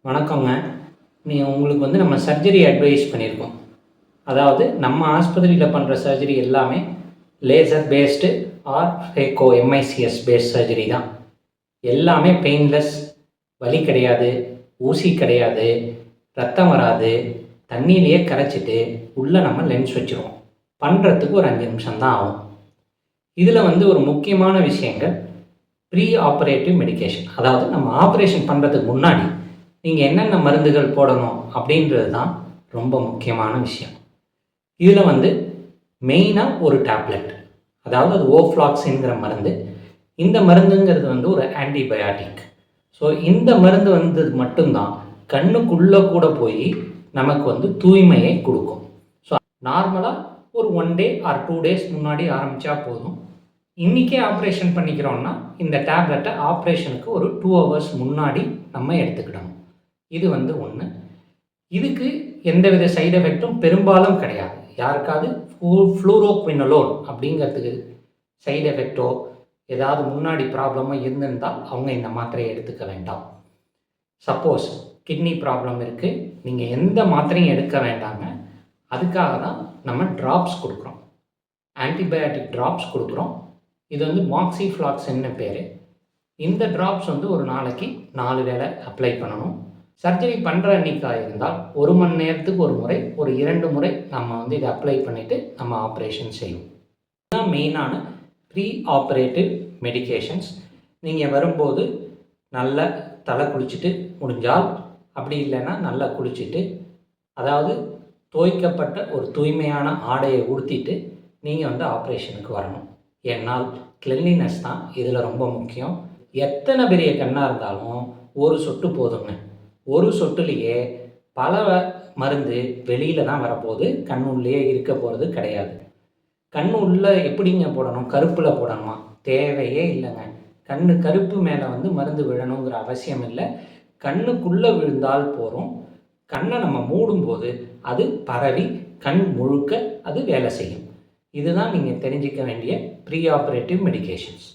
வணக்கங்க. உங்களுக்கு நம்ம சர்ஜரி அட்வைஸ் பண்ணியிருக்கோம். அதாவது நம்ம ஆஸ்பத்திரியில் பண்ணுற சர்ஜரி எல்லாமே laser based or phaco MICS based surgery தான். எல்லாமே பெயின்லெஸ், வலி கிடையாது, ஊசி கிடையாது, ரத்தம் வராது, தண்ணியிலேயே கரைச்சிட்டு உள்ளே நம்ம லென்ஸ் வச்சுருவோம். பண்ணுறதுக்கு ஒரு 5 நிமிஷம் தான் ஆகும். இதில் ஒரு முக்கியமான விஷயங்கள் ப்ரீ ஆப்ரேட்டிவ் மெடிகேஷன். அதாவது நம்ம ஆப்ரேஷன் பண்ணுறதுக்கு முன்னாடி நீங்கள் என்னென்ன மருந்துகள் போடணும் அப்படின்றது தான் ரொம்ப முக்கியமான விஷயம். இதில் மெயினாக ஒரு டேப்லெட், அதாவது அது ஓஃப்ளாக்ஸின்கிற மருந்து. இந்த மருந்துங்கிறது ஒரு ஆன்டிபயாட்டிக். ஸோ இந்த மருந்து மட்டும்தான் கண்ணுக்குள்ளே கூட போய் நமக்கு தூய்மையை கொடுக்கும். ஸோ நார்மலாக ஒரு 1 டே ஆர் 2 டேஸ் முன்னாடி ஆரம்பித்தா போதும். இன்றைக்கே ஆப்ரேஷன் பண்ணிக்கிறோன்னா இந்த டேப்லெட்டை ஆப்ரேஷனுக்கு ஒரு 2 ஹவர்ஸ் முன்னாடி நம்ம எடுத்துக்கிடணும். இது ஒன்று. இதுக்கு எந்தவித சைடு எஃபெக்டும் பெரும்பாலும் கிடையாது. யாருக்காவது ஃப்ளூரோக்வினலோன் அப்படிங்கிறதுக்கு சைடு எஃபெக்டோ ஏதாவது முன்னாடி ப்ராப்ளமோ இருந்திருந்தால் அவங்க இந்த மாத்திரையை எடுத்துக்க வேண்டாம். சப்போஸ் கிட்னி ப்ராப்ளம் இருக்குது, நீங்கள் எந்த மாத்திரையும் எடுக்க வேண்டாங்க. அதுக்காக தான் நம்ம ட்ராப்ஸ் கொடுக்குறோம், ஆன்டிபயாட்டிக் ட்ராப்ஸ் கொடுக்குறோம். இது மாக்சிஃப்ளாக்ஸின்னு பேர். இந்த ட்ராப்ஸ் ஒரு நாளைக்கு 4 வேளை அப்ளை பண்ணணும். சர்ஜரி பண்ணுற அன்றைக்காக இருந்தால் 1 மணி நேரத்துக்கு ஒரு முறை, ஒரு 2 முறை நம்ம இதை அப்ளை பண்ணிவிட்டு நம்ம ஆப்ரேஷன் செய்வோம். இதுதான் மெயினான ப்ரீ ஆப்ரேட்டிவ் மெடிகேஷன்ஸ். நீங்கள் வரும்போது நல்லா தலை குளிச்சுட்டு, முடிஞ்சால் அப்படி இல்லைன்னா நல்லா குளிச்சுட்டு, அதாவது துவைக்கப்பட்ட ஒரு தூய்மையான ஆடையை உடுத்திட்டு நீங்கள் ஆப்ரேஷனுக்கு வரணும். ஏன்னால் கிளென்லினஸ் தான் இதில் ரொம்ப முக்கியம். எத்தனை பெரிய கண்ணாக இருந்தாலும் ஒரு சொட்டு போதுங்க. ஒரு சொட்டுலேயே பல மருந்து வெளியில் தான் வரப்போகுது, கண்ணுள்ளேயே இருக்க போகிறது கிடையாது. கண்ணு உள்ளே எப்படிங்க போடணும்? கருப்பில் போடணுமா? தேவையே இல்லைங்க. கண்ணு கருப்பு மேலே மருந்து விழணுங்கிற அவசியம் இல்லை. கண்ணுக்குள்ளே விழுந்தால் போகிறோம். கண்ணை நம்ம மூடும்போது அது பரவி கண் முழுக்க அது வேலை செய்யும். இதுதான் நீங்கள் தெரிஞ்சிக்க வேண்டிய ப்ரீ ஆப்ரேட்டிவ் மெடிகேஷன்ஸ்.